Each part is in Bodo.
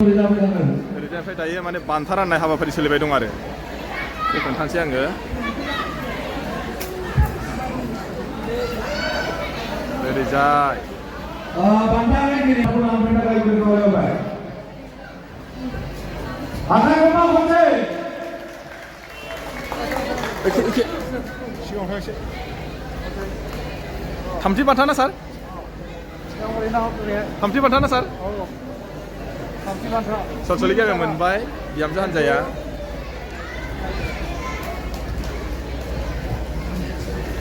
ओरैजाय दायो माने बान्था राननाय हाबाफारि सोलिबाय दं आरो खोन्थानोसै आङो। ओरैजाय थामथि बान्था ना सार? थामथि बान्था ना सार? सलसलि गामियाव मोनबाय बिहामजो हान्जाया।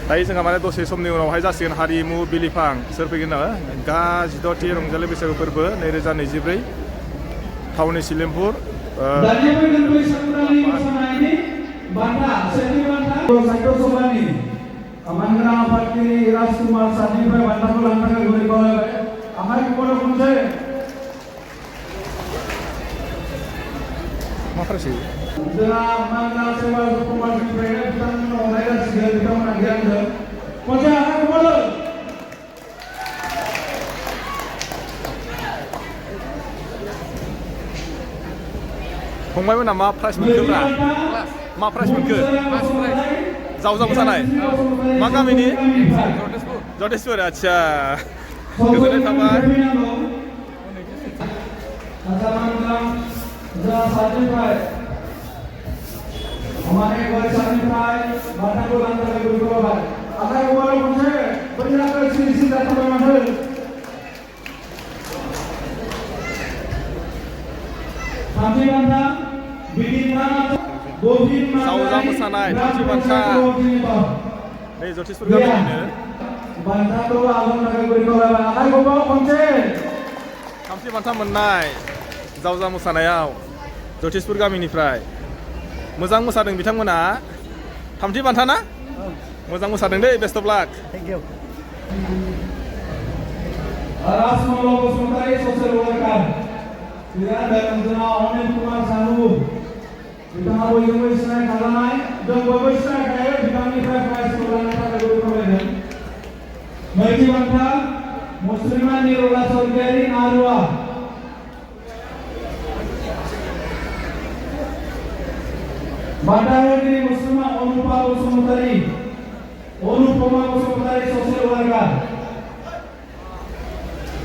दायो जोंहा माने दसे समनि उनावहाय जासिगोन हारिमु बिलिफां। सोर फैगोन ना? गा-16थि रंजालि बैसागु फोरबो 2024 थावनि सिलिमपुर। मा प्राइस होयो? फंबायमोना मा प्राइस मोनखोब्रा? मा प्राइस मोनखो? जावजा मोसानाय मा गामिनि? जटेसपुर। आच्छा गोजोननाय थाबाय। जावजा मोसानाय थामथि बान्था नै जटेसपुर गामिनिनो थामथि बान्था मोननाय जावजा मोसानायाव जटेसपुर गामिनिफ्राय मोजां मोसादों बिथांमोना। थामथि बान्था ना? मोजां मोसादों दै, best of luck. Thank you. बिथाङा बयजोंबो सिनाय खालामनाय जों बयबो सिनायखायो बिथांनिफ्राय प्राइजखौ लानो थाखाय बयबो खावलायदों। नैथि बान्था मुस्लिमा निरुला सरगियारि नारुवा। बान्था होगिरि मुस्लिमा अनुपमा बसुमतारी ससियेल वार्कार।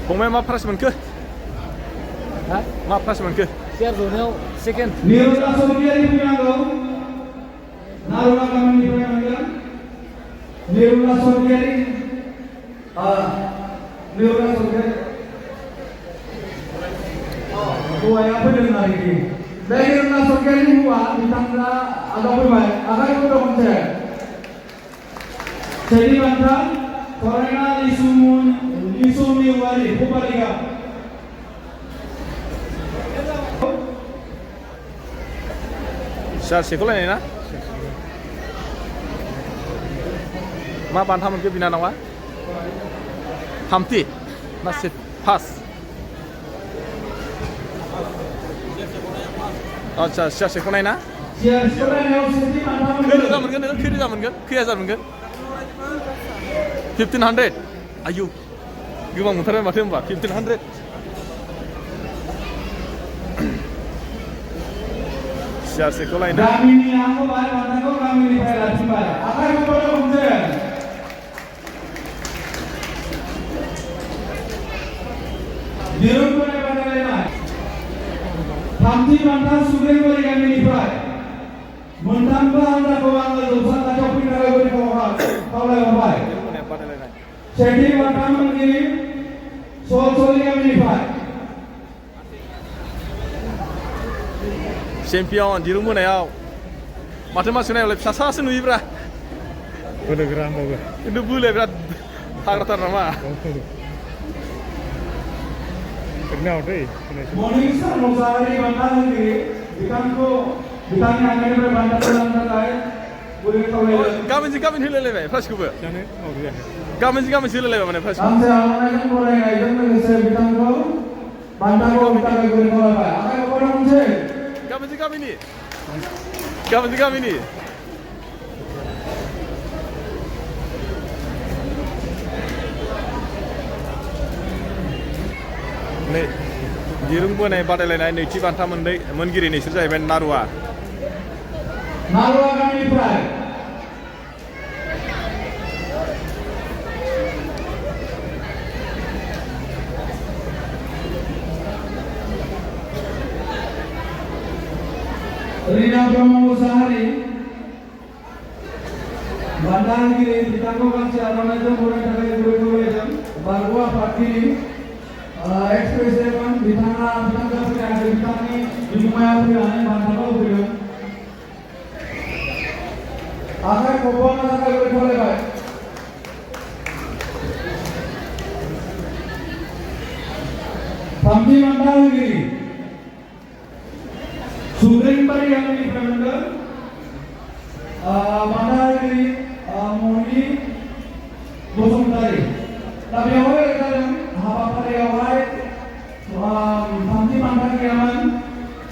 फंबाय मा प्राइस मोनखो? मा प्राइस मोनखो? चेयार जनायाव सेकेन्ड। निरुला सरगियारि फैनांगौ। नारुवा गामिनिफ्राय मोनगोन निरुला सरगियारि। हौवाया फैदों आरोखि। बे निरुला सरगियारि हौवा बिथांमोना आगाव फैबाय। आगाव दं मोनसे सेथि बान्था फरायना इसुमिवारि भुपालिगा। सार सेख'लायनाय ना? मा बान्था मोनखो बिनानावा? थामथि ना फार्स्ट? आच्छा सियार सेख'नाय ना? सियार सेख'नायाव सेथि बान्था खै रोजा मोनगोन नोङो? खै रोजा मोनगोन? खै हाजार मोनगोन? 1500। आयु गोबां मोनथारबाय माथो होनबा 1500। सियार सेख'लायनाय। गामिनि आंखौबाय बान्थाखौ गामिनिफ्राय लाखिबाय। आखाइ खब'र हमसे। दिरुं बोनाय बादायलायनाय। थामथि बान्था सुग्रेगुरि गामिनिफ्राय मोनथामबो हानजाखौ आङो जौसा थाखोआव फैनो थाखाय खावलायहरबाय। सेथि बान्था मोनगिरि सलसलि गामिनिफ्राय चेम्पियन दिरुं बोनायाव माथो मानसि नायावलाय फिसासासो नुयोब्रा। बोलोगोरा होनबाबो खिन्थु बोलोया बिराद थाग्राथार नामा? मनिसा मुसाहारि बान्था होगिरि बिथांखौ बिथांनि आखाइनिफ्राय बान्थाखौ लानो थाखाय बयबो खावलायदों। गामिन होलायलायबाय प्राइजखौबो? गामिन होलायलायबाय माने प्राइजखौ। गांसे आर'नाइजों बरायनायजों लोगोसे बिथांखौ बान्थाखौ होनो थाखाय बयबो खावलायबाय। आखाइ खब'र हमसे। गामिनि नै दिरुं बोनाय बादायलायनाय नैथि बान्था मोनगिरि नोंसोर जाहैबाय नारुवा नारुवा गामिनिफ्राय Rina Brahma Musahari Bandangiri Ditanggo Kansi Aranajam Buran Takai Guru-Guru Barwa Pakiri Express Devan Ditangga Pria Ditangi Jumaya Pria Bandangga Pria Akai Kopon Takai Guru-Guru Pamti Bandangiri Sugeng Pari yang ini Pemenda Bandangiri Moni Bosumtari tapi awal kadang apa pada awal Pamti Bandangiri aman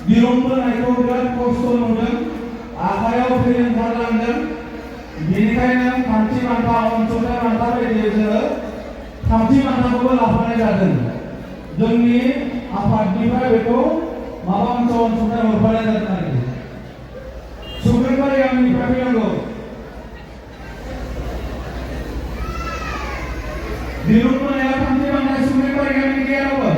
dirumpan itu berat kosong mudah akayau film terlanggar dinikain Pamti Bandangiri sudah Bandangiri dia Pamti Bandangiri lapangan jalan demi apa dipakai itu Mabang cawan sudah berbadan datang lagi. Sugeng Pari yang ini Pemenda di rumah yang Pamti Bandangiri Sugeng Pari yang ini dia apa?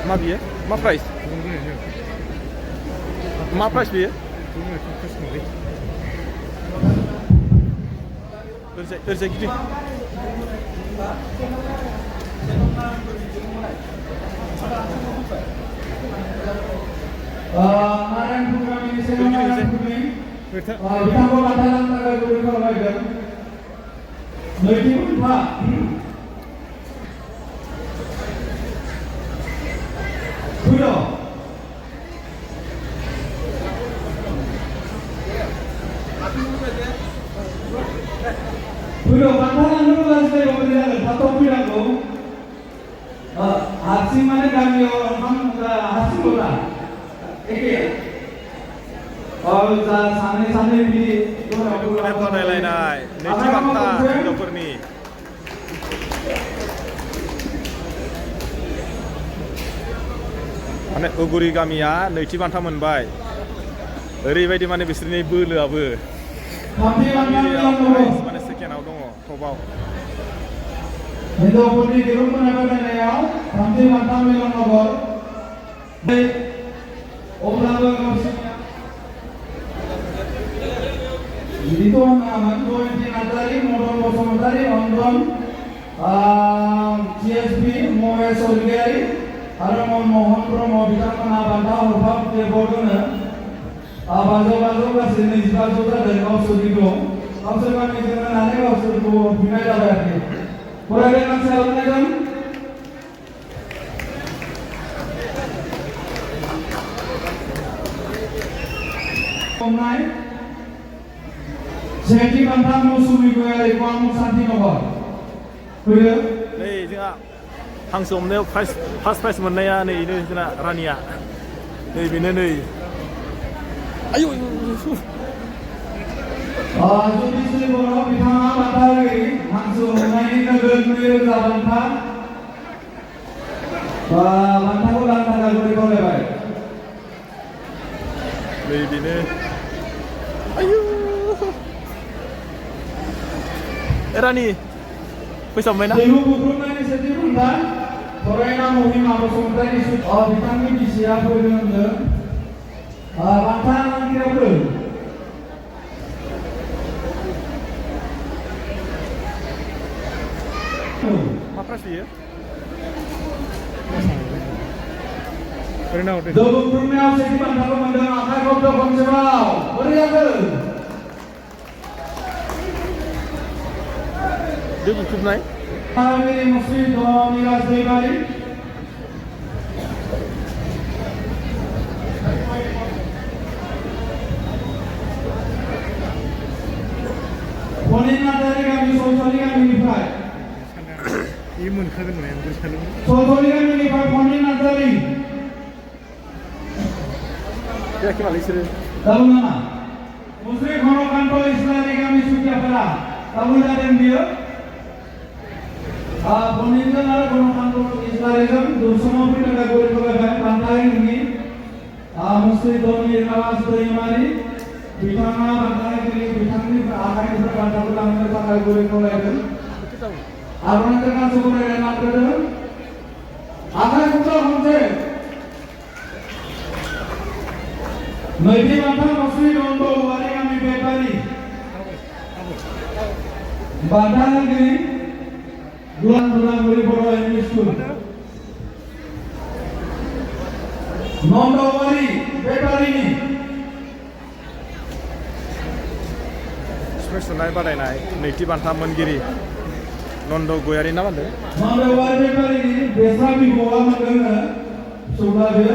Ma biaya? Ma price? Ma price biaya? Terus gitu. Naran program ini saya naran program. Ditanggo bantalan Takai Guru-Guru lagi. Lagi Pak. Sudah. Sudah bantalan dulu lah saya berjalan. Satu bilang tu. Hasil mana kami orang hasil bola. बादायलायनाय नैथि बान्था हिनजावफोरनि माने उगुरि गामिया नैथि बान्था मोनबाय ओरैबायदि माने बिसोरनि बोलोआबो माने सेकेन्डआव दङ टपआव हिनजावफोरनि दिरुं बोनाय बादायनायाव थामथि बान्था मिलन नगर अब्लाबो गावसोरनि Dito ang Jointi Natari, Modon Bosomotari, Ondon, CSP, Moe Solgari, Aramon Mohan Promo, Bidang Manabanta, Horfam, Tebodona, Bazo Bazo, Sinis Bazo, dan Kausu Dito, Kausu kami dengan aneh Kausu Dito, Binai Dabaki. Kurang dengan Assalamualaikum. Omnai. Senti bantang musuh itu ya, Ibu Santi Nogor. Betul? Nih, जोंहा हांसो हमनायाव फार्स्ट प्राइज मोननाया नै जोंना रानिया नै बेनो नै आयौ Judisi Boro Bitama Batari Hansu Homnai Nagel Nirga Banta Banta ko lang tagal ko ikaw lebay नै बेनो आयौ Rani फैसा मोनबाय ना Dehu bukrumani seti bunda Korena muhim abosomtari sut Bitami bisiya purganda Banta nang kira purg Ma price dia? Dehu bukrumani seti banta ko manda Akai kopdo komsebau Beri apa? Dia bukup naik? Kami Muslim doa miras pribadi. Ponin natari kami sosoli kami nifai. Imun kagak nih, bersalam. Sosoli kami nifai ponin natari. Ya kembali sini. Dalam nama Muslim Hono Kanto Islami kami suci apa? tamu jaden dia. Penindakan ada konon Islamism, semua pun ada gol-golan pantai ini. Mesti Doni Rawas Primari, Bitanga pantai ini, Bitanga akan diperbantu dalam pantai gol-golan. Arwana terkan semua dengan nama itu. Akan kita हमसे नैथि बान्था मस्रि नन्द औवारि गामि बेपारि बान्थागिरि दुलांगुरि बर' एम इ स्कुल नन्द औवारि बेपारिनि सिफुं सुनाय बादायनाय नैथि बान्था मोनगिरि नन्द गयारि ना मा होनदों? नन्द औवारि बेपारिनि बेस्रा बिबौआ मोनदों फिसौलाबो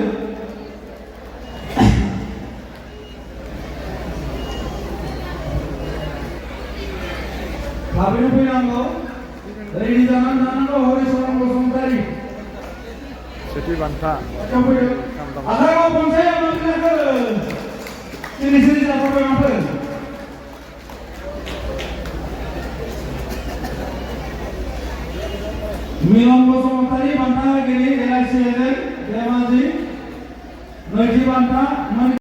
थाबैनो फैनांगौ रेडि जानानै थानांगौ हरिचरन बसुमतारी सेथि बान्था आखायाव खनसे मोनखो सिरि सिरि जाथारबाय माथो मिलन बसुमतारी बान्थागिरि LIC एजेन्ट धेमाजि नैथि बान्था